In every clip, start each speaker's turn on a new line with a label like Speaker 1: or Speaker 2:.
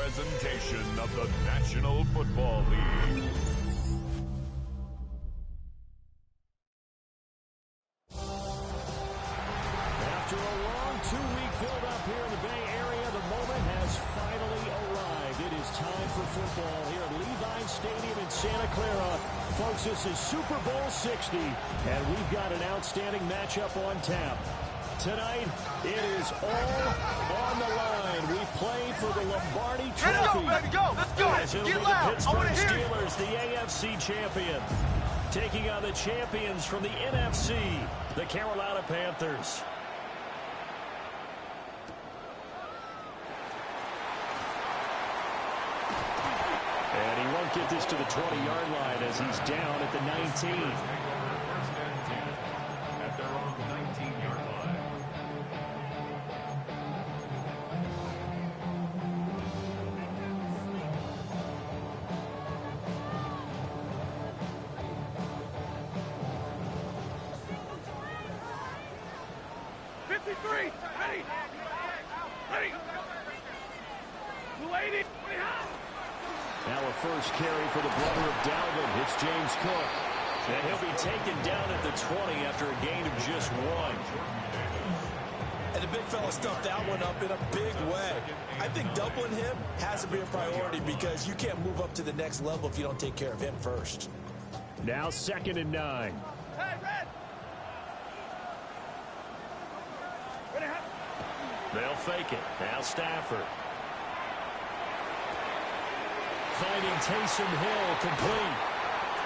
Speaker 1: presentation of the National Football League.
Speaker 2: After a long two-week build-up here in the Bay Area, the moment has finally arrived. It is time for football here at Levi Stadium in Santa Clara. Folks, this is Super Bowl 60, and we've got an outstanding matchup on tap. Tonight, it is all on the line. We play for the Lombardi Trophy.
Speaker 3: Let's go, let's go.
Speaker 2: As it'll be the Pittsburgh Steelers, the AFC champion, taking on the champions from the NFC, the Carolina Panthers. And he won't get this to the 20-yard line as he's down at the 19.
Speaker 1: At their own 19-yard line.
Speaker 2: Now a first carry for the brother of Dalvin. It's James Cook. And he'll be taken down at the 20 after a gain of just 1.
Speaker 4: And the big fella stuffed that one up in a big way. I think doubling him has to be a priority because you can't move up to the next level if you don't take care of him first.
Speaker 2: Now 2nd and 9.
Speaker 3: Hey, Red!
Speaker 2: They'll fake it. Now Stafford. Finding Taysom Hill complete.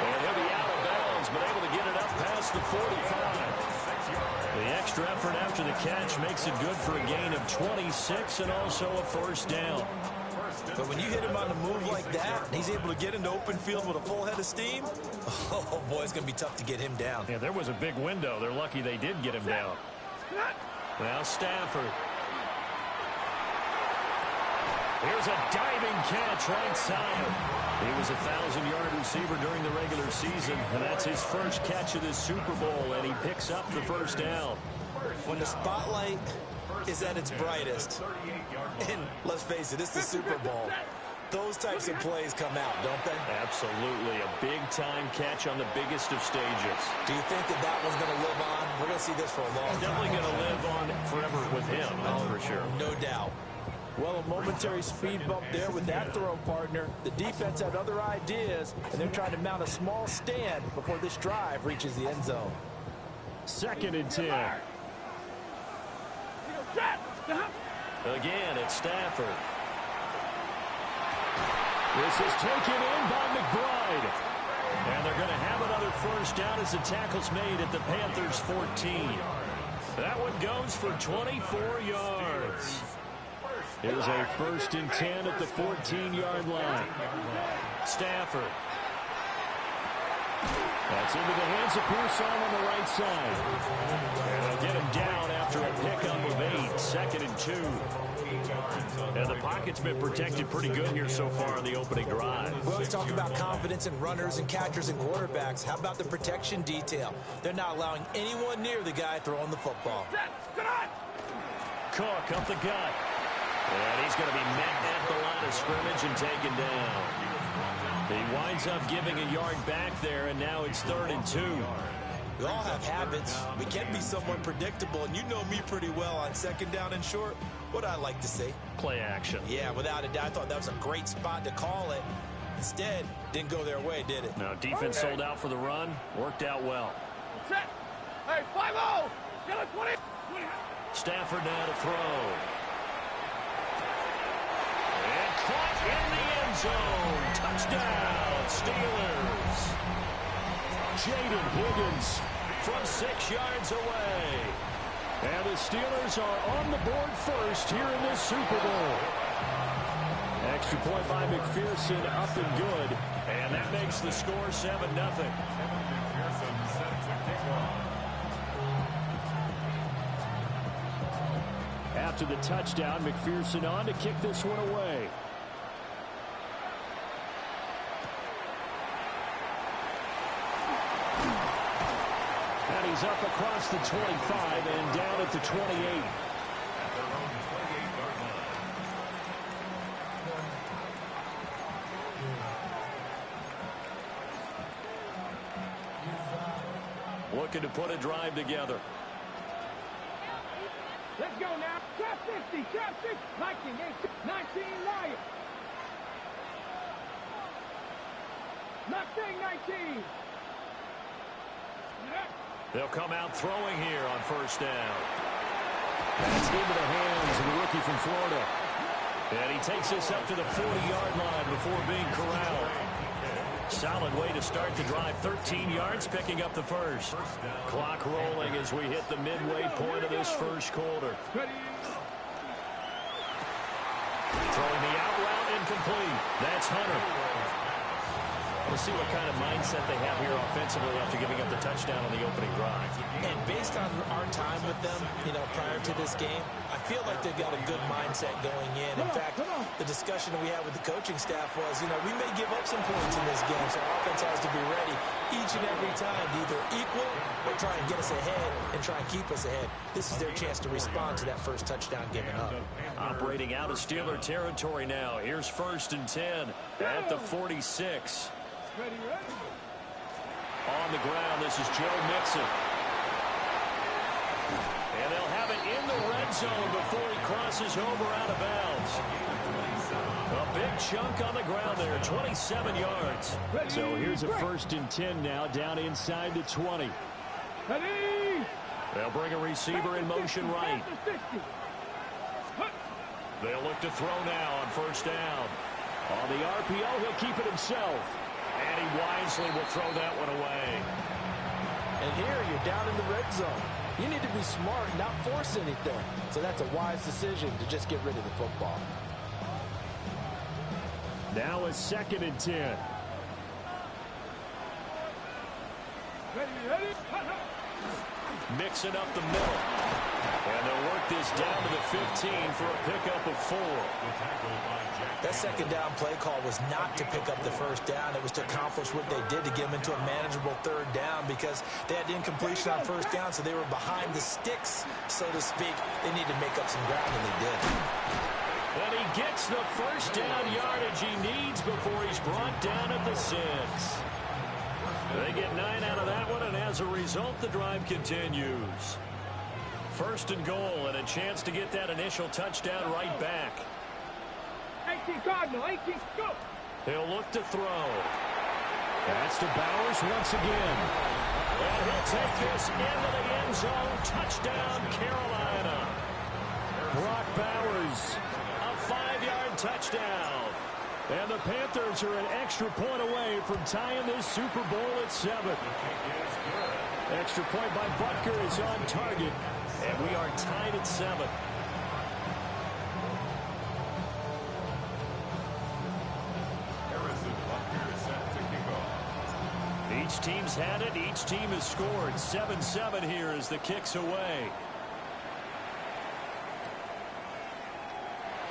Speaker 2: And he'll be out of bounds, but able to get it up past the 45. The extra effort after the catch makes it good for a gain of 26 and also a first down.
Speaker 4: But when you hit him on the move like that, and he's able to get into open field with a full head of steam, oh boy, it's going to be tough to get him down.
Speaker 2: Yeah, there was a big window. They're lucky they did get him down. Now Stafford. Here's a diving catch right side. He was a 1,000-yard receiver during the regular season, and that's his first catch of this Super Bowl, and he picks up the first down.
Speaker 4: When the spotlight is at its brightest, and let's face it, it's the Super Bowl, those types of plays come out, don't they?
Speaker 2: Absolutely. A big-time catch on the biggest of stages.
Speaker 4: Do you think that that one's going to live on? We're going to see this for a long time.
Speaker 2: Definitely going to live on forever with him, that's for sure.
Speaker 4: No doubt. Well, a momentary speed bump there with that throw partner. The defense had other ideas, and they're trying to mount a small stand before this drive reaches the end zone.
Speaker 2: 2nd and 10. Again, it's Stafford. This is taken in by McBride. And they're going to have another first down as the tackle's made at the Panthers' 14. That one goes for 24 yards. Here's a 1st and 10 at the 14-yard line. Stafford. That's into the hands of Pearson on the right side. And they'll get him down after a pickup of 8. 2nd and 2. And the pocket's been protected pretty good here so far in the opening drive.
Speaker 4: Well, let's talk about confidence in runners and catchers and quarterbacks. How about the protection detail? They're not allowing anyone near the guy throwing the football.
Speaker 2: Cook up the gut. And he's going to be met at the line of scrimmage and taken down. He winds up giving a yard back there, and now it's 3rd and 2.
Speaker 4: We all have habits. We can be somewhat predictable, and you know me pretty well on 2nd down and short. What I like to say?
Speaker 2: Play action.
Speaker 4: Yeah, without a doubt. I thought that was a great spot to call it. Instead, didn't go their way, did it?
Speaker 2: No, defense sold out for the run. Worked out well.
Speaker 3: Set. Hey, 5-0. Get a 20.
Speaker 2: Stafford now to throw. And caught in the end zone. Touchdown, Steelers. Jaden Higgins from 6 yards away. And the Steelers are on the board first here in this Super Bowl. Extra point by McPherson, up and good. And that makes the score 7-0. After the touchdown, McPherson on to kick this one away. And he's up across the 25 and down at the 28. looking to put a drive together.
Speaker 3: Let's go now. Trap 50, trap 60. 19, Lions. Mustang 19.
Speaker 2: They'll come out throwing here on first down. That's into the hands of the rookie from Florida. And he takes this up to the 40-yard line before being corralled. Solid way to start the drive. 13 yards, picking up the first. Clock rolling as we hit the midway point of this first quarter. Throwing the out route incomplete. That's Hunter. We'll see what kind of mindset they have here offensively after giving up the touchdown on the opening drive.
Speaker 4: And based on our time with them, prior to this game, I feel like they've got a good mindset going in. In fact, the discussion that we had with the coaching staff was, we may give up some points in this game, so our offense has to be ready each and every time to either equal or try and get us ahead and try and keep us ahead. This is their chance to respond to that first touchdown given up.
Speaker 2: Operating out of Steeler territory now. Here's 1st and 10 at the 46. On the ground, this is Joe Mixon. And they'll have it in the red zone before he crosses over out of bounds. A big chunk on the ground there, 27 yards. So here's a 1st and 10 now, down inside the 20. They'll bring a receiver in motion right. They'll look to throw now on first down. On the RPO, he'll keep it himself. And he wisely will throw that one away.
Speaker 5: And here you're down in the red zone. You need to be smart and not force anything. So that's a wise decision to just get rid of the football.
Speaker 2: Now a 2nd and 10. Mixing up the middle. And they'll work this down to the 15 for a pickup of 4.
Speaker 4: That second down play call was not to pick up the first down. It was to accomplish what they did to get them into a manageable 3rd down because they had incompletion on first down, so they were behind the sticks, so to speak. They needed to make up some ground, and they did.
Speaker 2: And he gets the first down yardage he needs before he's brought down at the 6. They get 9 out of that one, and as a result, the drive continues. 1st and goal, and a chance to get that initial touchdown right back.
Speaker 3: 18 Cardinal, 18, go!
Speaker 2: He'll look to throw. That's to Bowers once again. And he'll take this into the end zone. Touchdown, Carolina. Brock Bowers, a 5-yard touchdown. And the Panthers are an extra point away from tying this Super Bowl at 7. Extra point by Butker is on target. And we are tied at 7. Each team's had it. Each team has scored. 7-7 here as the kick's away.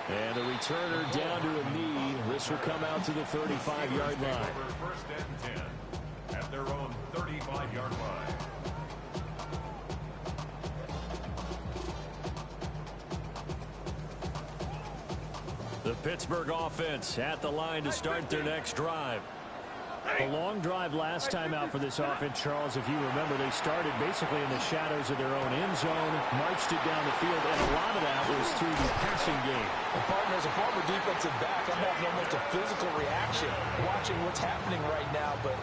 Speaker 2: And the returner down to a knee. This will come out to the 35-yard line.
Speaker 1: 1st and 10 at their own 35-yard line.
Speaker 2: The Pittsburgh offense at the line to start their next drive. A long drive last time out for this offense, Charles. If you remember, they started basically in the shadows of their own end zone, marched it down the field, and a lot of that was through the passing game.
Speaker 5: And partner, as a former defensive back, I'm having almost a physical reaction watching what's happening right now. But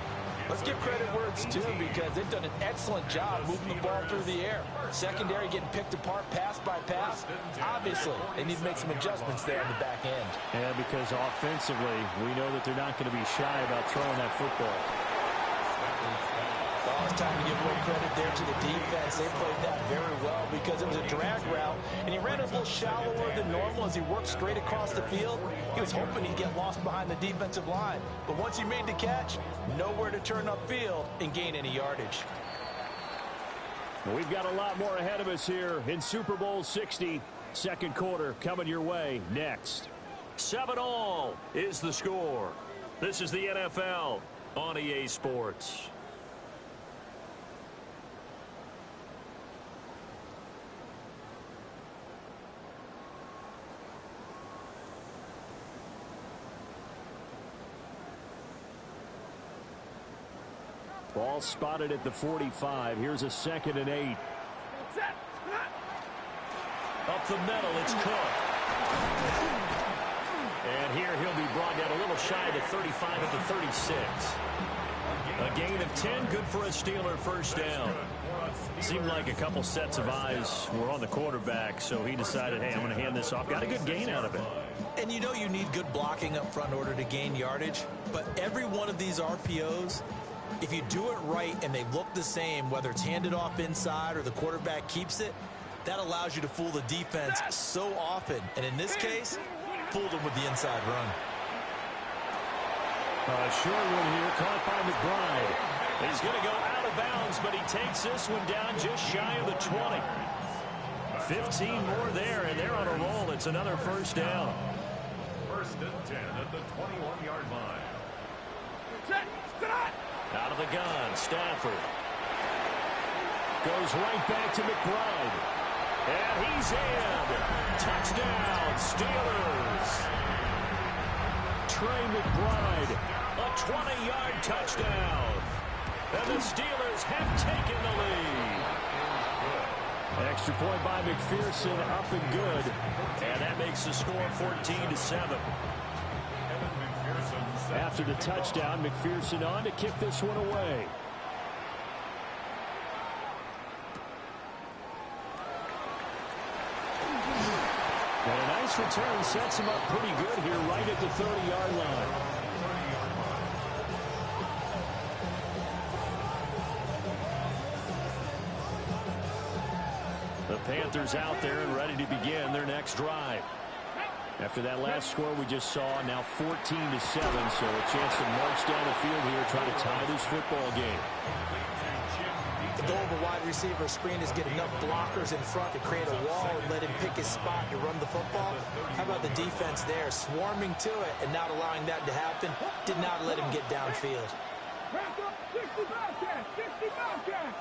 Speaker 5: let's give credit where it's due because they've done an excellent job moving the ball through the air. Secondary getting picked apart pass by pass. Obviously, they need to make some adjustments there on the back end.
Speaker 2: And because offensively, we know that they're not going to be shy about throwing that football.
Speaker 5: Oh, it's time to give a little credit there to the defense. They played that very well because it was a drag route, and he ran a little shallower than normal as he worked straight across the field. He was hoping he'd get lost behind the defensive line. But once he made the catch, nowhere to turn upfield and gain any yardage.
Speaker 2: We've got a lot more ahead of us here in Super Bowl 60. Second quarter coming your way next. 7-all is the score. This is the NFL on EA Sports. Ball spotted at the 45. Here's a 2nd and 8. Up the middle, it's Cook. And here he'll be brought down a little shy of the 35 at the 36. A gain of 10, good for a Steeler first down. Seemed like a couple sets of eyes were on the quarterback, so he decided, hey, I'm going to hand this off. Got a good gain out of it.
Speaker 4: And you know you need good blocking up front in order to gain yardage, but every one of these RPOs, if you do it right and they look the same, whether it's handed off inside or the quarterback keeps it, that allows you to fool the defense so often. And in this case, fooled them with the inside run.
Speaker 2: Short one here, caught by McBride. He's going to go out of bounds, but he takes this one down just shy of the 20. 15 more there, and they're on a roll. It's another first down.
Speaker 1: 1st and 10 at the 21-yard line.
Speaker 2: Out of the gun, Stafford. Goes right back to McBride. And he's in. Touchdown, Steelers. Trey McBride, a 20-yard touchdown. And the Steelers have taken the lead. Extra point by McPherson, up and good. And that makes the score 14-7. After the touchdown, McPherson on to kick this one away. And a nice return sets him up pretty good here right at the 30-yard line. The Panthers out there and ready to begin their next drive. After that last score we just saw, now 14-7, so a chance to march down the field here, try to tie this football game.
Speaker 4: The goal of a wide receiver screen is get enough blockers in front to create a wall and let him pick his spot to run the football. How about the defense there, swarming to it and not allowing that to happen? Did not let him get downfield.
Speaker 3: 60 Bobcats, 60 Bobcats.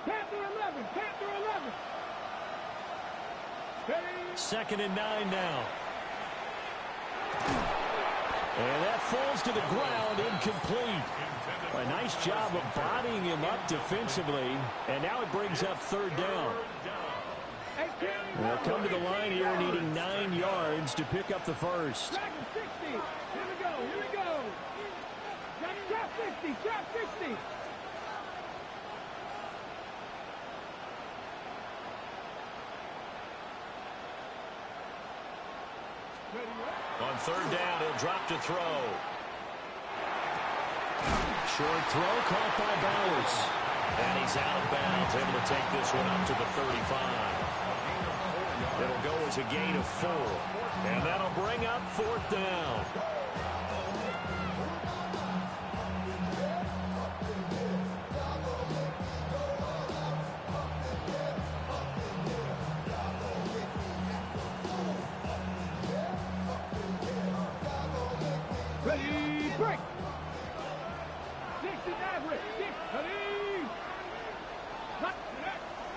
Speaker 3: Panther 11, Panther 11.
Speaker 2: 2nd and 9 now. And that falls to the ground, incomplete. A nice job of bodying him up defensively. And now it brings up 3rd down. They'll come to the line here needing 9 yards to pick up the first.
Speaker 3: 60. Here we go, here we go. Trap 50, trap 50.
Speaker 2: On 3rd down, he'll drop to throw. Short throw caught by Bowers. And he's out of bounds, able to take this one up to the 35. It'll go as a gain of 4. And that'll bring up 4th down.
Speaker 3: Ready, break. 60 average, 60.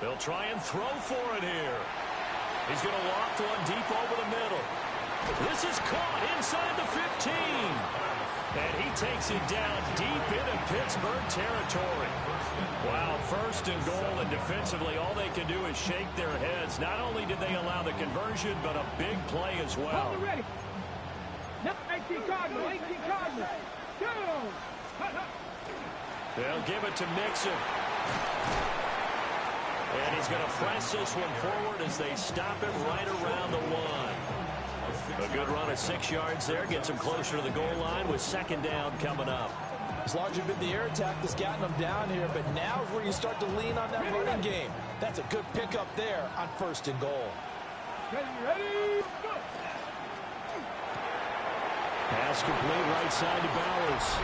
Speaker 2: They'll try and throw for it here. He's going to loft one deep over the middle. This is caught inside the 15. And he takes it down deep into Pittsburgh territory. Wow, 1st and goal, and defensively all they can do is shake their heads. Not only did they allow the conversion, but a big play as well.
Speaker 3: Hold it ready. 18 Cardinal, 18 Cardinal. Go!
Speaker 2: They'll give it to Mixon. And he's going to press this one forward as they stop it right around the 1. A good run of 6 yards there. Gets him closer to the goal line with 2nd down coming up.
Speaker 4: It's largely been the air attack that's gotten them down here, but now is where you start to lean on that running game. That's a good pickup there on 1st and goal.
Speaker 3: Ready, go!
Speaker 2: Pass complete right side to Bowers.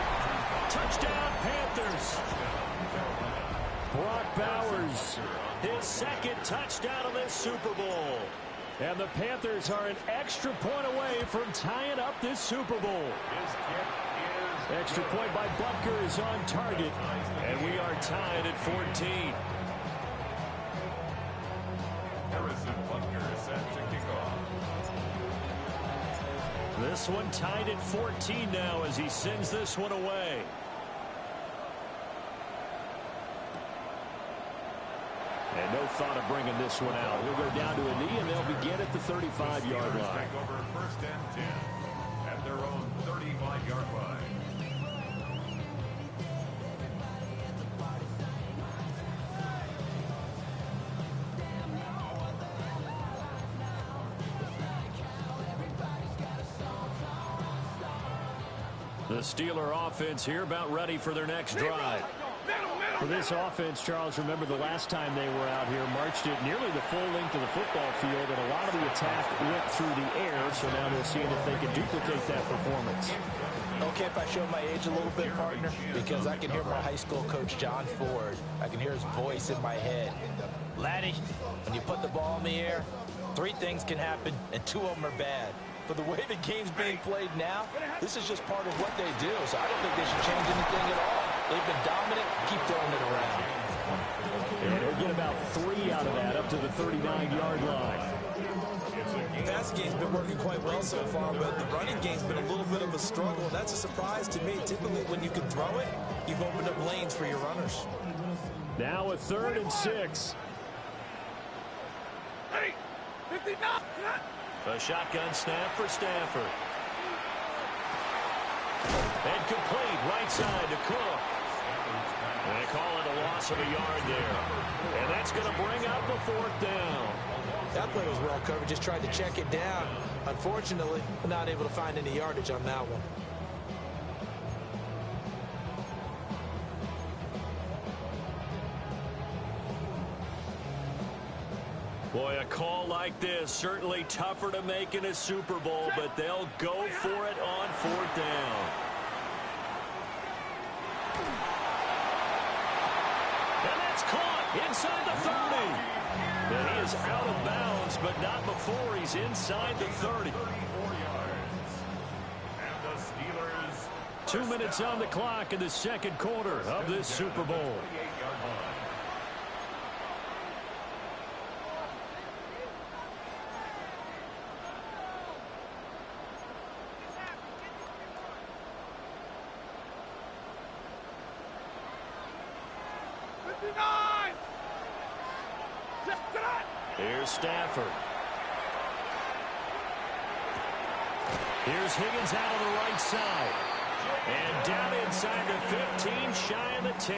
Speaker 2: Touchdown, Panthers. Brock Bowers, his 2nd touchdown of this Super Bowl. And the Panthers are an extra point away from tying up this Super Bowl. Extra point by Butker is on target. And we are tied at 14.
Speaker 1: Harrison Butker is set to kick off.
Speaker 2: This one tied at 14 now as he sends this one away. And no thought of bringing this one out. He'll go down to a knee, and they'll begin at the 35-yard line.
Speaker 1: Take over first and 10 at their own 35-yard line.
Speaker 2: The Steeler offense here about ready for their next drive. For this offense, Charles, remember the last time they were out here, marched it nearly the full length of the football field, and a lot of the attack went through the air, so now they're seeing if they can duplicate that performance.
Speaker 4: Okay, if I show my age a little bit, partner, because I can hear my high school coach, John Ford. I can hear his voice in my head. Laddie, when you put the ball in the air, 3 things can happen, and 2 of them are bad. But the way the game's being played now, this is just part of what they do, so I don't think they should change anything at all. They've been dominant. Keep throwing it around.
Speaker 2: And he'll get about 3 out of that, up to the 39-yard line.
Speaker 4: The pass game's been working quite well so far, but the running game's been a little bit of a struggle. That's a surprise to me. Typically, when you can throw it, you've opened up lanes for your runners.
Speaker 2: Now a 3rd and 6.
Speaker 3: Hey, 59.
Speaker 2: A shotgun snap for Stafford. And complete right side to Cook. And they call it a loss of a yard there. And that's going to bring up the 4th down.
Speaker 4: That play was well covered. Just tried to check it down. Unfortunately, not able to find any yardage on that one.
Speaker 2: Boy, a call like this, certainly tougher to make in a Super Bowl, but they'll go for it on 4th down. And that's caught inside the 30. And he is out of bounds, but not before he's inside the 30. 2 minutes on the clock in the 2nd quarter of this Super Bowl. Here's Stafford. Here's Higgins out on the right side. And down inside the 15, shy of the 10.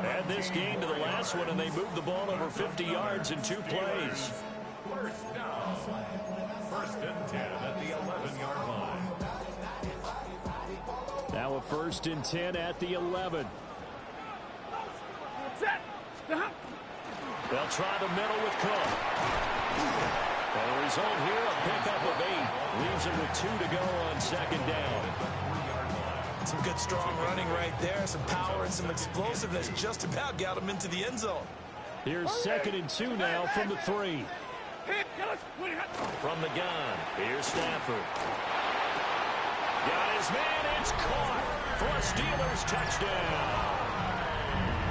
Speaker 2: Add this game to the last one, and they moved the ball over 50 yards in 2 plays.
Speaker 1: First down. First and 10 at the 11-yard line.
Speaker 2: Now a 1st and 10 at the 11.
Speaker 3: Set.
Speaker 2: They'll try the middle with Cook. And the result here, a pickup of 8. Leaves it with 2 to go on 2nd down.
Speaker 4: Some good strong running right there. Some power and some explosiveness. Just about got him into the end zone.
Speaker 2: Here's 2nd and 2 now from the 3. From the gun, here's Stafford. Got his man, it's caught for a Steelers touchdown.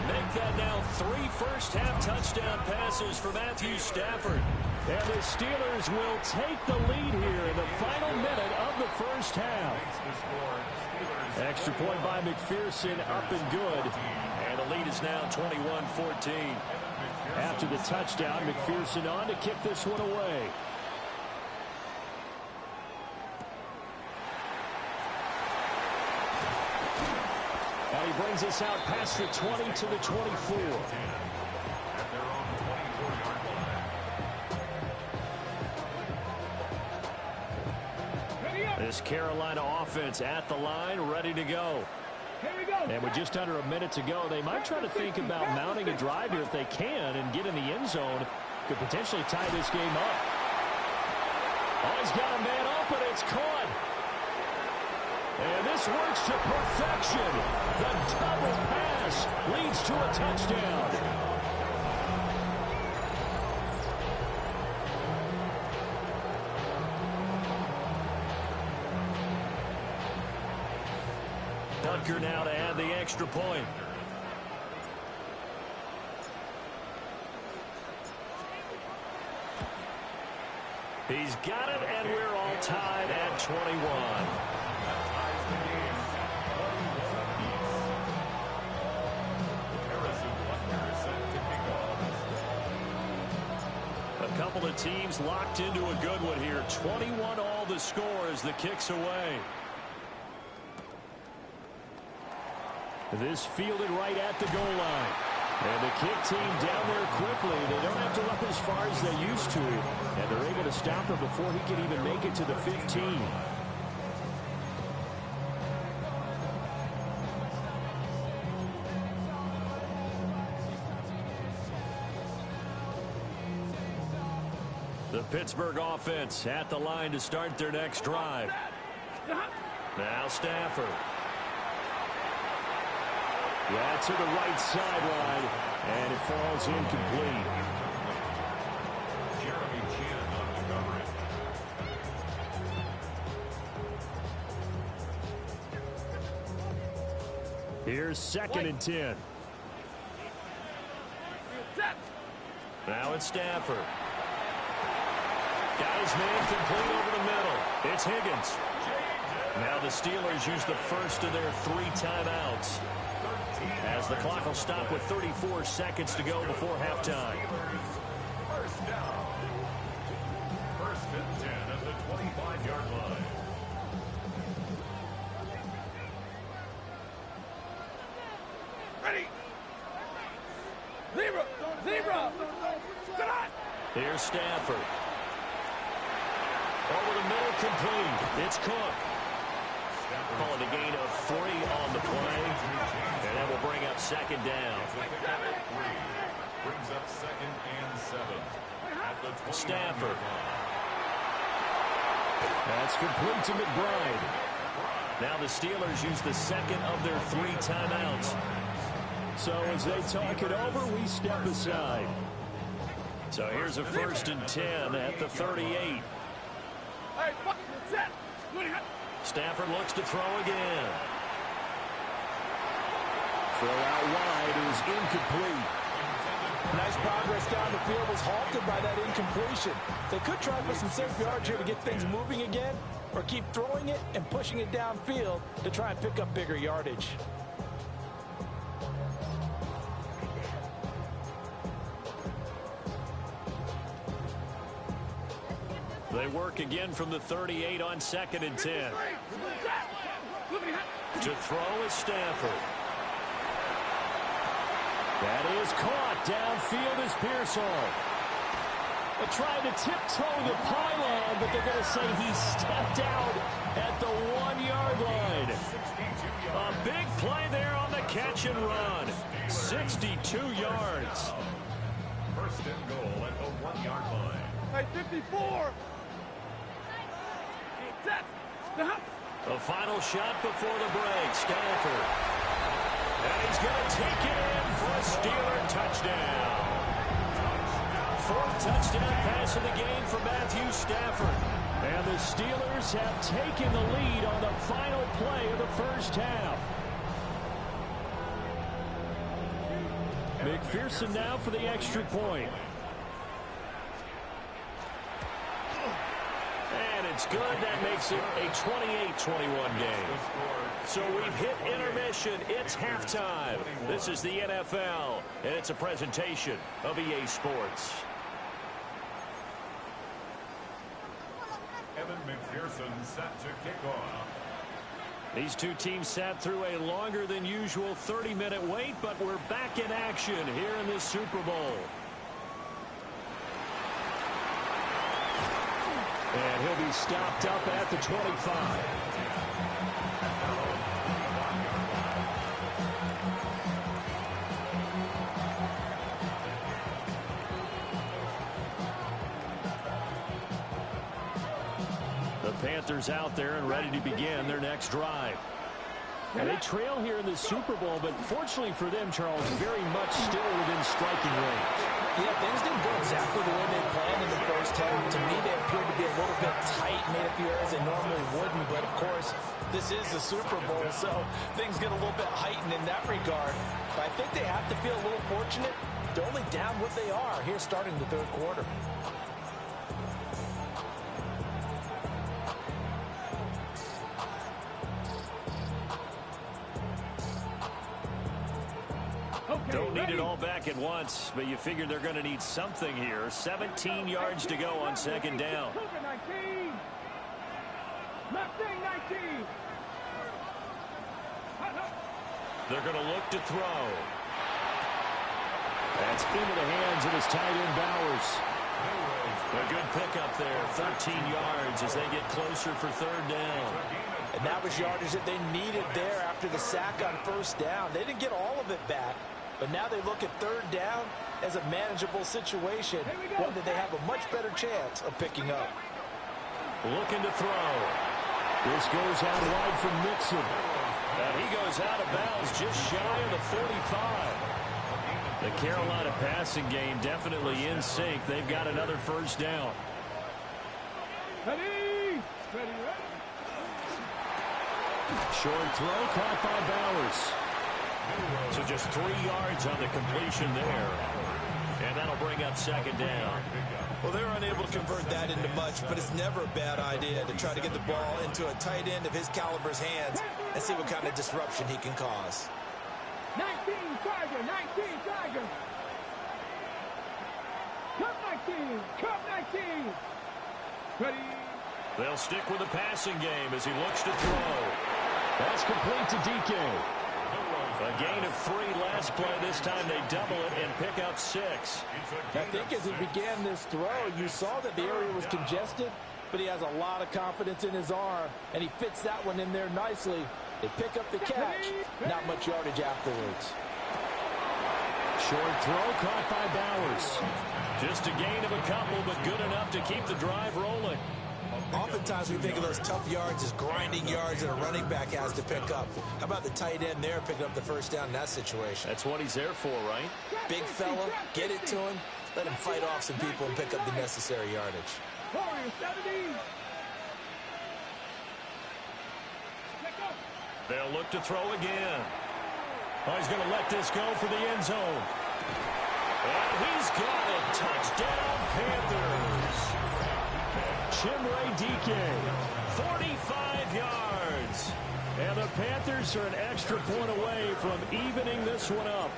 Speaker 2: Make that now 3 first-half touchdown passes for Matthew Stafford. And the Steelers will take the lead here in the final minute of the first half. Extra point by McPherson, up and good. And the lead is now 21-14. After the touchdown, McPherson on to kick this one away. And he brings us out past the 20 to the 24. This Carolina offense at the line, ready to go. And with just under a minute to go, they might try to think about mounting a drive here if they can and get in the end zone. Could potentially tie this game up. Oh, he's got a man open. It's caught. And this works to perfection. The double pass leads to a touchdown. Dunker now to add the extra point. He's got it, and we're all tied at 21. couple of teams locked into a good one here. 21 all the score as the kick's away. This fielded right at the goal line. And the kick team down there quickly. They don't have to run as far as they used to. And they're able to stop him before he can even make it to the 15. The Pittsburgh offense at the line to start their next drive. Now Stafford. Yeah, to the right sideline, and it falls incomplete.
Speaker 1: Jeremy Chin on the coverage.
Speaker 2: Here's 2nd and 10. Now it's Stafford. Got his man complete over the middle. It's Higgins. Now the Steelers use the first of their 3 timeouts, as the clock will stop with 34 seconds to go before halftime.
Speaker 1: First down. 1st and 10 at the 25-yard line.
Speaker 3: Ready. Zebra. Tonight.
Speaker 2: Here's Stafford. Over the middle, complete. It's Cook. Calling a gain of 3 on the play. And that will bring up 2nd down.
Speaker 1: Brings up 2nd and 7 at the 20.
Speaker 2: Stafford. That's complete to McBride. Now the Steelers use the 2nd of their 3 timeouts. So as they talk it over, we step aside. So here's a 1st and 10 at the 38. Stafford looks to throw again. Throw out wide is incomplete.
Speaker 5: Nice progress down the field was halted by that incompletion. They could try for some safe yards here to get things moving again, or keep throwing it and pushing it downfield to try and pick up bigger yardage.
Speaker 2: They work again from the 38 on 2nd and 10. To throw is Stafford. That is caught. Downfield is Pearsall. They tried to tiptoe the pylon, but they're going to say he stepped out at the 1-yard line. A big play there on the catch and run. 62 yards.
Speaker 1: 1st and goal at the 1-yard line.
Speaker 3: Hey, 54.
Speaker 2: The final shot before the break. Stafford. And he's going to take it in for a Steeler touchdown. 4th touchdown pass of the game for Matthew Stafford. And the Steelers have taken the lead on the final play of the first half. McPherson now for the extra point. And it's good. That makes it a 28-21 game. So we've hit intermission. It's halftime. This is the NFL, and it's a presentation of EA Sports.
Speaker 1: Evan McPherson set to kick off.
Speaker 2: These two teams sat through a longer than usual 30-minute wait, but we're back in action here in this Super Bowl. And he'll be stopped up at the 25. The Panthers out there and ready to begin their next drive. And they trail here in the Super Bowl, but fortunately for them, Charles, very much still within striking range.
Speaker 5: Yeah, things didn't go exactly the way they planned in the first half. To me, they appeared to be a little bit tight, made a few errors they normally wouldn't. But, of course, this is the Super Bowl, so things get a little bit heightened in that regard. But I think they have to feel a little fortunate. They're only down what they are here starting the third quarter.
Speaker 2: Don't need it all back at once, but you figure they're going to need something here. 17 yards to go on second down. They're going to look to throw. That's into the hands of his tight end, Bowers. A good pickup there, 13 yards as they get closer for third down.
Speaker 4: And that was yardage that they needed there after the sack on first down. They didn't get all of it back, but now they look at third down as a manageable situation, one that they have a much better chance of picking up.
Speaker 2: Looking to throw. This goes out wide from Mixon. And he goes out of bounds just shy of the 45. The Carolina passing game definitely in sync. They've got another first down.
Speaker 3: Ready.
Speaker 2: Short throw caught by Bowers. So just 3 yards on the completion there. And that'll bring up second down.
Speaker 4: Well, they were unable to convert that into much, but it's never a bad idea to try to get the ball into a tight end of his caliber's hands and see what kind of disruption he can cause.
Speaker 3: 19 Tiger. Cup 19. Ready.
Speaker 2: They'll stick with the passing game as he looks to throw. That's complete to DK. A gain of 3 last play. This time they double it and pick up 6.
Speaker 4: I think as he began this throw, you saw that the area was congested, but he has a lot of confidence in his arm, and he fits that one in there nicely. They pick up the catch, not much yardage afterwards.
Speaker 2: Short throw caught by Bowers. Just a gain of a couple, but good enough to keep the drive rolling.
Speaker 4: Oftentimes we think of those tough yards as grinding yards that a running back has to pick up. How about the tight end there picking up the first down in that situation?
Speaker 2: That's what he's there for, right?
Speaker 4: Big fella, get it to him, let him fight off some people and pick up the necessary yardage.
Speaker 2: They'll look to throw again. Oh, he's going to let this go for the end zone. And he's got it. Touchdown, Panthers. Chimere DK, 45 yards. And the Panthers are an extra point away from evening this one up.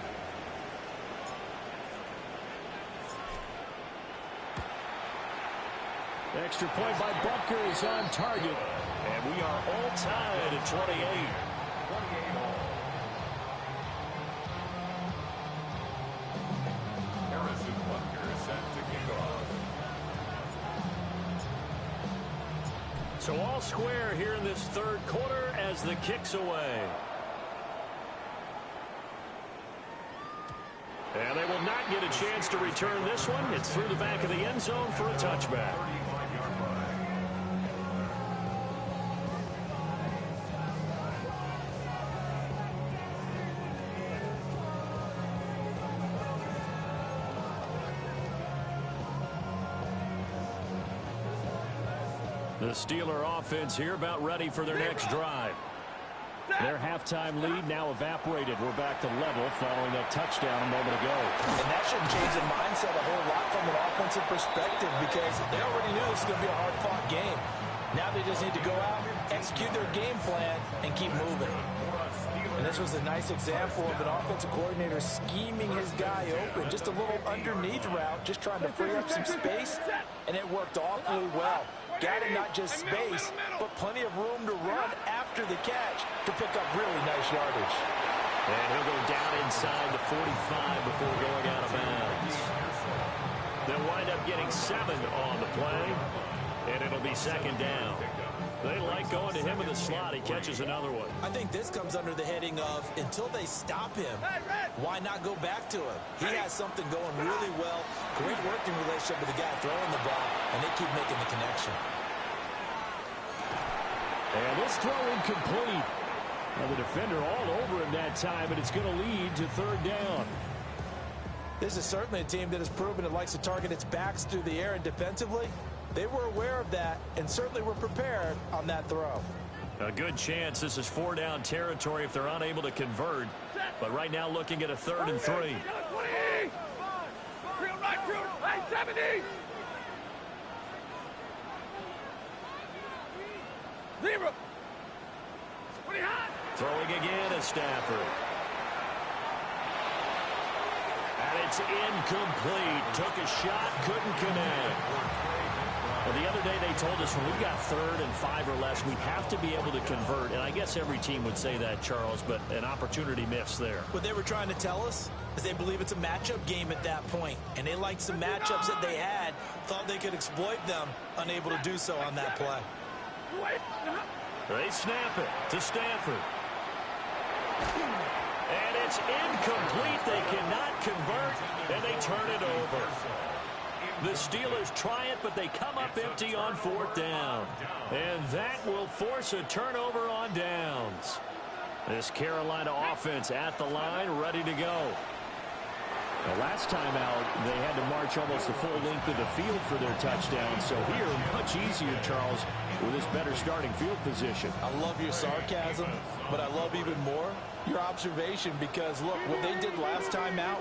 Speaker 2: Extra point by Butker is on target. And we are all tied at 28.
Speaker 1: Harrison Butker set to kick off.
Speaker 2: So all square here in this third quarter as the kick's away. And they will not get a chance to return this one. It's through the back of the end zone for a touchback. The Steeler offense here about ready for their next drive. Their halftime lead now evaporated. We're back to level following that touchdown a moment ago.
Speaker 4: And that shouldn't change the mindset a whole lot from an offensive perspective because they already knew this was going to be a hard-fought game. Now they just need to go out, execute their game plan, and keep moving. And this was a nice example of an offensive coordinator scheming his guy open. Just a little underneath route, just trying to free up some space, and it worked awfully well. Got him not just space, but plenty of room to run after the catch to pick up really nice yardage.
Speaker 2: And he'll go down inside the 45 before going out of bounds. They'll wind up getting 7 on the play, and it'll be second down. They like going to him in the slot. He catches another one.
Speaker 4: I think this comes under the heading of until they stop him, why not go back to him? He has something going really well. Great working relationship with the guy throwing the ball, and they keep making the connection.
Speaker 2: And this throw incomplete. Now the defender all over him that time, but it's going to lead to third down.
Speaker 4: This is certainly a team that has proven it likes to target its backs through the air and defensively. They were aware of that and certainly were prepared on that throw.
Speaker 2: A good chance this is 4-down territory if they're unable to convert. But right now looking at a 3rd and 3.
Speaker 3: 20! Real right, 70! Zero! 20 high!
Speaker 2: Throwing again is Stafford. it's incomplete. Took a shot, couldn't connect. Well, the other day they told us when we got 3rd and 5 or less, we have to be able to convert. And I guess every team would say that, Charles, but an opportunity missed there.
Speaker 4: What they were trying to tell us is they believe it's a matchup game at that point. And they liked some matchups that they had, thought they could exploit them, unable to do so on that play.
Speaker 2: They snap it to Stafford. And it's incomplete. They cannot convert, and they turn it over. The Steelers try it, but they come up empty on 4th down. And that will force a turnover on downs. This Carolina offense at the line, ready to go. The last time out, they had to march almost the full length of the field for their touchdown. So here, much easier, Charles, with this better starting field position.
Speaker 5: I love your sarcasm, but I love even more your observation, because, look, what they did last time out,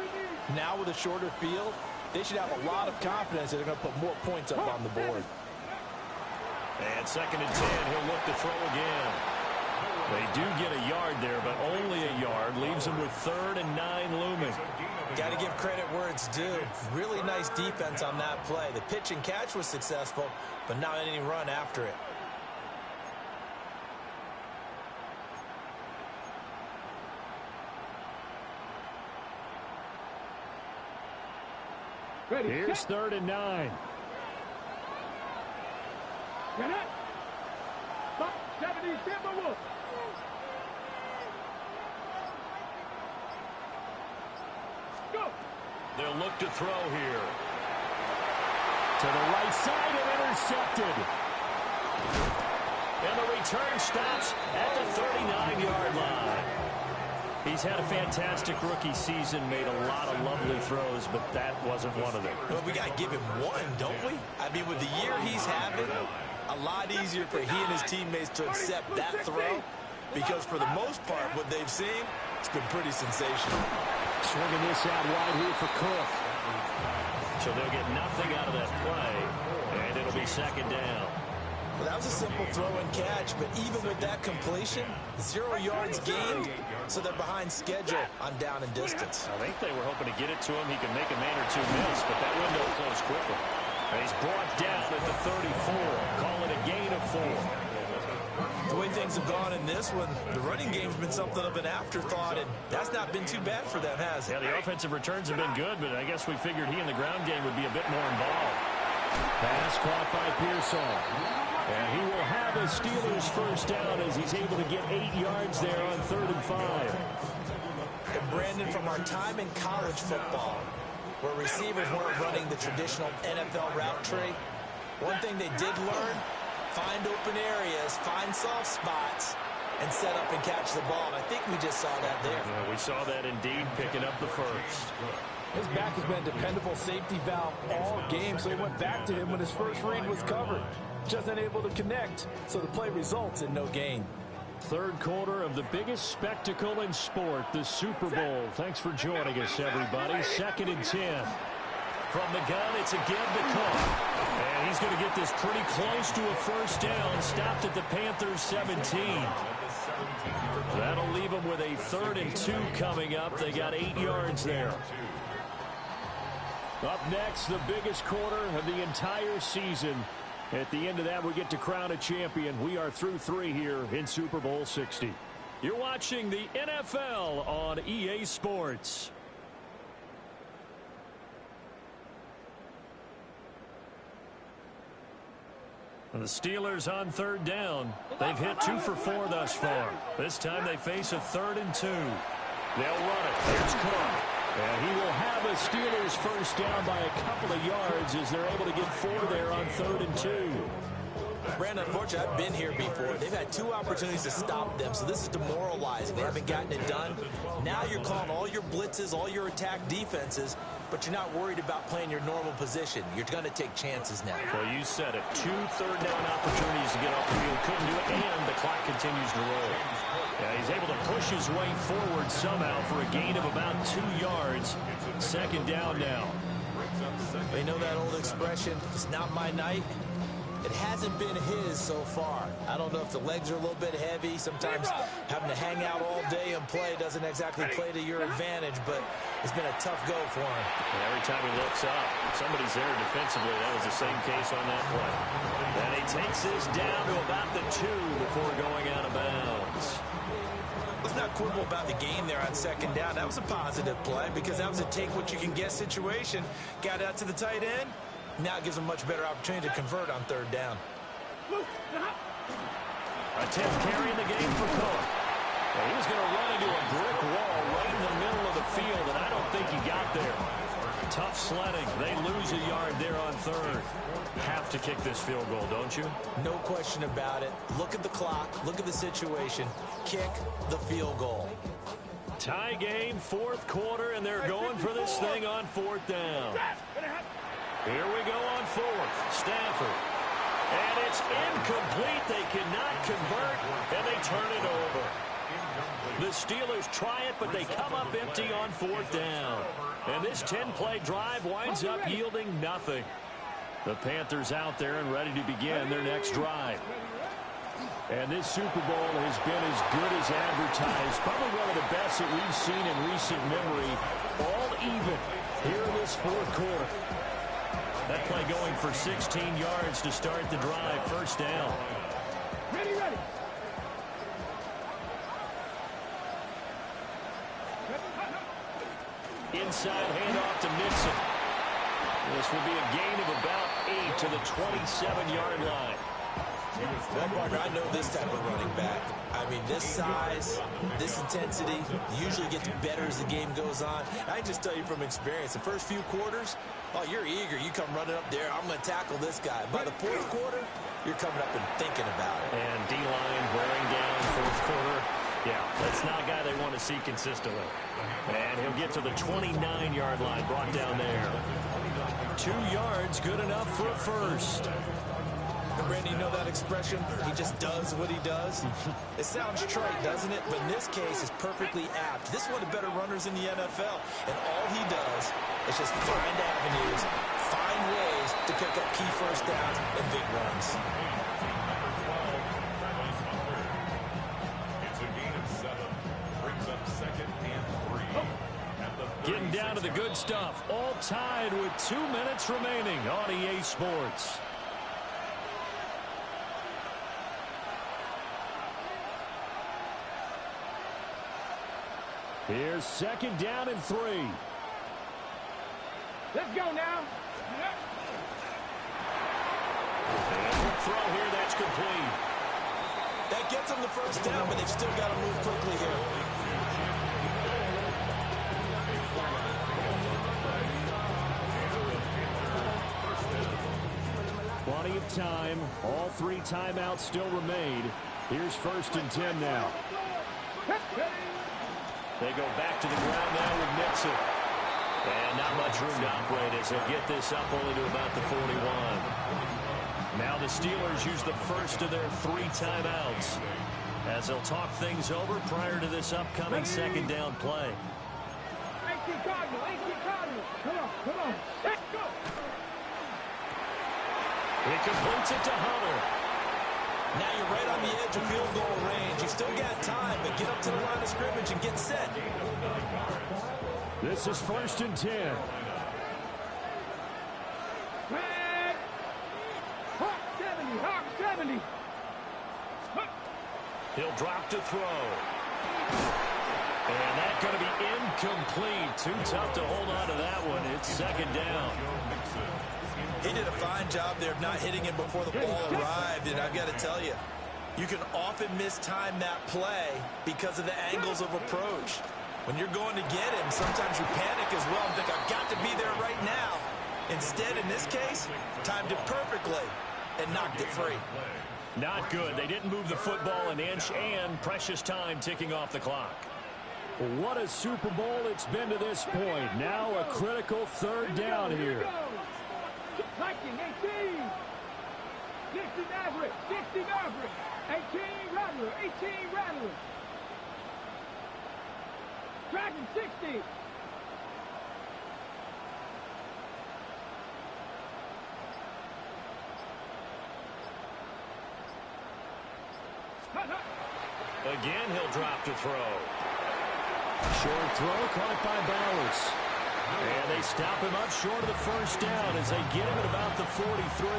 Speaker 5: now with a shorter field, they should have a lot of confidence that they're going to put more points up on the board.
Speaker 2: And 2nd and 10, he'll look to throw again. They do get a yard there, but only a yard. Leaves them with 3rd and 9 looming.
Speaker 4: Got to give credit where it's due. Really nice defense on that play. The pitch and catch was successful, but not any run after it.
Speaker 3: Ready.
Speaker 2: Here's 3rd and 9.
Speaker 3: Get it. Stop. 70, Timberwolves. Go.
Speaker 2: They'll look to throw here. To the right side and intercepted. And the return stops at the 39-yard line. He's had a fantastic rookie season, made a lot of lovely throws, but that wasn't one of them.
Speaker 4: Well, we got to give him one, don't we? I mean, with the year he's having, a lot easier for he and his teammates to accept that throw, because for the most part, what they've seen, it's been pretty sensational.
Speaker 2: Swinging this out wide here for Cook. So they'll get nothing out of that play, and it'll be 2nd down.
Speaker 4: Well, that was a simple throw and catch, but even with that completion, 0 yards gained, so they're behind schedule on down and distance.
Speaker 2: I think they were hoping to get it to him. He could make a man or two miss, but that window closed quickly. And he's brought down at the 34. Call it a gain of 4.
Speaker 4: The way things have gone in this one, the running game's been something of an afterthought, and that's not been too bad for them, has it?
Speaker 2: Yeah, the offensive returns have been good, but I guess we figured he in the ground game would be a bit more involved. Pass caught by Pearsall. And he will have a Steelers 1st down as he's able to get 8 yards there on 3rd and 5.
Speaker 4: And Brandon, from our time in college football, where receivers weren't running the traditional NFL route tree, one thing they did learn, find open areas, find soft spots, and set up and catch the ball. And I think we just saw that there.
Speaker 2: Yeah, we saw that indeed, picking up the 1st.
Speaker 5: His back has been a dependable safety valve all game, so he went back to him when his first read was covered. Just unable to connect, so the play results in no gain.
Speaker 2: 3rd quarter of the biggest spectacle in sport, the Super Bowl. Thanks for joining us, everybody. 2nd and 10. From the gun, it's again to Cook. And he's going to get this pretty close to a 1st down. Stopped at the Panthers' 17. That'll leave them with a 3rd and 2 coming up. They got 8 yards there. Up next, the biggest quarter of the entire season. At the end of that, we get to crown a champion. We are through 3 here in Super Bowl 60. You're watching the NFL on EA Sports. And the Steelers on 3rd down. They've hit 2 for 4 thus far. This time they face a 3rd and 2. They'll run it. Here's Cook. And he will have a Steelers 1st down by a couple of yards as they're able to get 4 there on 3rd and 2.
Speaker 4: Brandon, unfortunately, I've been here before. They've had 2 opportunities to stop them, so this is demoralizing. They haven't gotten it done. Now you're calling all your blitzes, all your attack defenses, but you're not worried about playing your normal position. You're going to take chances now.
Speaker 2: Well, you said it. 2 third-down opportunities to get off the field. Couldn't do it, and the clock continues to roll. Yeah, he's able to push his way forward somehow for a gain of about 2 yards. 2nd down now.
Speaker 4: They know that old expression, it's not my night. It hasn't been his so far. I don't know if the legs are a little bit heavy. Sometimes having to hang out all day and play doesn't exactly play to your advantage, but it's been a tough go for him.
Speaker 2: And every time he looks up, somebody's there defensively. That was the same case on that play. And he takes this down to about the 2 before going out of bounds.
Speaker 4: Let's not quibble about the game there on second down. That was a positive play because that was a take-what-you-can-get situation. Got out to the tight end. Now it gives him a much better opportunity to convert on third down.
Speaker 2: A 10th carry in the game for Cook. Well, he was going to run into a brick wall right in the middle of the field, and I don't think he got there. Tough sledding. They lose a yard there on third. Have to kick this field goal, don't you?
Speaker 4: No question about it. Look at the clock. Look at the situation. Kick the field goal.
Speaker 2: Tie game, 4th quarter, and they're going for this thing on 4th down. Here we go on 4th. Stafford. And it's incomplete. They cannot convert, and they turn it over. The Steelers try it, but they come up empty on 4th down. And this 10-play drive winds up yielding nothing. The Panthers out there and ready to begin their next drive. And this Super Bowl has been as good as advertised. Probably one of the best that we've seen in recent memory. All even here in this 4th quarter. That play going for 16 yards to start the drive. First down.
Speaker 3: Ready.
Speaker 2: Inside handoff to Mixon. This will be a gain of about 8 to the 27-yard line.
Speaker 4: Well, partner, I know this type of running back. I mean, this size, this intensity usually gets better as the game goes on. I just tell you from experience, the first few quarters, oh, you're eager. You come running up there, I'm going to tackle this guy. By the 4th quarter, you're coming up and thinking about it.
Speaker 2: And D-line wearing down 4th quarter. Yeah, that's not a guy they want to see consistently. And he'll get to the 29-yard line, brought down there. 2 yards, good enough for a first.
Speaker 4: Randy, you know that expression? He just does what he does. It sounds trite, doesn't it? But in this case, it's perfectly apt. This is one of the better runners in the NFL. And all he does is just find avenues, find ways to pick up key first downs and big runs.
Speaker 1: It's a gain of 7. Brings up 2nd and 3.
Speaker 2: Getting down to the good stuff. All tied with 2 minutes remaining on EA Sports. Here's 2nd down and 3.
Speaker 3: Let's go now.
Speaker 2: And throw here, that's complete.
Speaker 4: That gets them the first down, but they've still got to move quickly here.
Speaker 2: Plenty of time. All 3 timeouts still remain. Here's 1st and 10 now. They go back to the ground now with Mixon. And not much room to operate as they'll get this up only to about the 41. Now the Steelers use the first of their 3 timeouts as they'll talk things over prior to this upcoming 2nd down play.
Speaker 3: 18 Cardinal. Come on. Let's go.
Speaker 2: It completes it to Hunter.
Speaker 4: Now you're right on the edge of field goal range. You've still got time, but get up to the line of scrimmage and get set.
Speaker 2: This is 1st and 10.
Speaker 3: Hawk 70.
Speaker 2: He'll drop to throw. And that's going to be incomplete. Too tough to hold on to that one. It's 2nd down.
Speaker 4: He did a fine job there of not hitting him before the ball arrived, and I've got to tell you, you can often mistime that play because of the angles of approach. When you're going to get him, sometimes you panic as well and think, I've got to be there right now. Instead, in this case, timed it perfectly and knocked it free.
Speaker 2: Not good. They didn't move the football an inch, and precious time ticking off the clock. What a Super Bowl it's been to this point. Now a critical 3rd down here.
Speaker 3: Hiking, 18. 60 Maverick. 18 Rattler. 18 Rattler. Dragon 60.
Speaker 2: Again, he'll drop to throw. Short throw caught by Bowers. And they stop him up short of the first down as they get him at about the 43.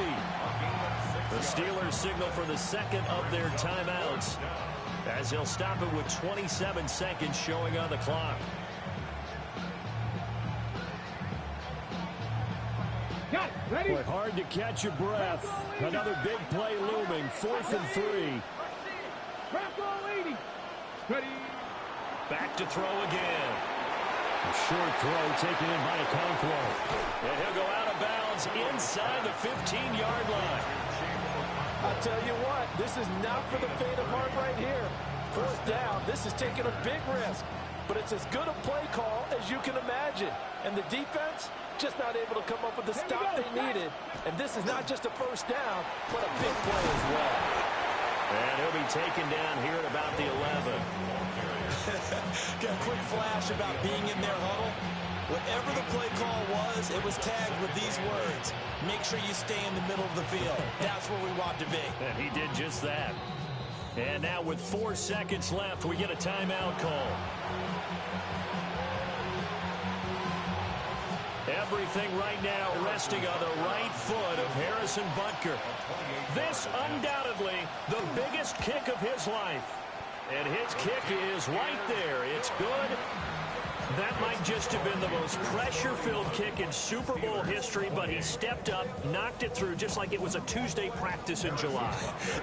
Speaker 2: The Steelers signal for the second of their timeouts as he'll stop it with 27 seconds showing on the clock.
Speaker 3: Got it. Ready?
Speaker 2: Boy, hard to catch your breath. Another big play looming. 4th and 3.
Speaker 3: Crack all 80. Ready?
Speaker 2: Back to throw again. A short throw taken in by Okonkwo. And he'll go out of bounds inside the 15-yard line.
Speaker 5: I'll tell you what, this is not for the faint of heart right here. 4th down, this is taking a big risk. But it's as good a play call as you can imagine. And the defense, just not able to come up with the stop they needed. And this is not just a first down, but a big play as well.
Speaker 2: And he'll be taken down here at about the 11.
Speaker 4: Got a quick flash about being in their huddle. Whatever the play call was, it was tagged with these words. Make sure you stay in the middle of the field. That's where we want to be.
Speaker 2: And he did just that. And now with 4 seconds left, we get a timeout call. Everything right now resting on the right foot of Harrison Butker. This undoubtedly the biggest kick of his life. And his kick is right there. It's good. That might just have been the most pressure-filled kick in Super Bowl history, but he stepped up, knocked it through just like it was a Tuesday practice in July.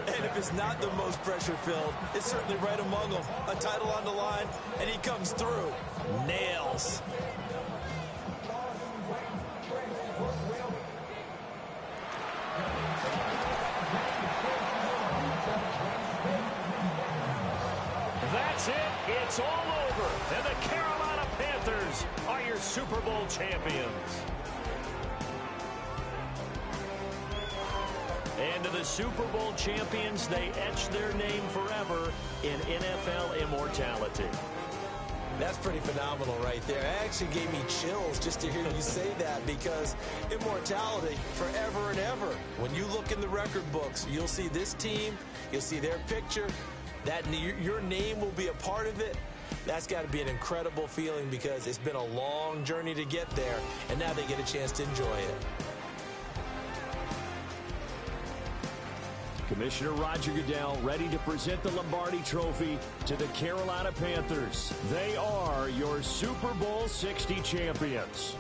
Speaker 4: And if it's not the most pressure-filled, it's certainly right among them. A title on the line, and he comes through. Nails.
Speaker 2: That's it. It's all over. And the Carolina Panthers are your Super Bowl champions. And to the Super Bowl champions, they etch their name forever in NFL immortality.
Speaker 4: That's pretty phenomenal right there. It actually gave me chills just to hear you say that, because immortality forever and ever. When you look in the record books, you'll see this team, you'll see their picture, that your name will be a part of it. That's got to be an incredible feeling, because it's been a long journey to get there, and now they get a chance to enjoy it.
Speaker 2: Commissioner Roger Goodell ready to present the Lombardi Trophy to the Carolina Panthers. They are your Super Bowl 60 champions.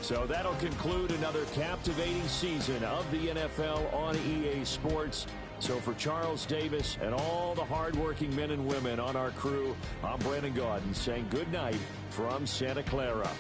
Speaker 2: So that'll conclude another captivating season of the NFL on EA Sports. So for Charles Davis and all the hardworking men and women on our crew, I'm Brandon Gaudin saying good night from Santa Clara.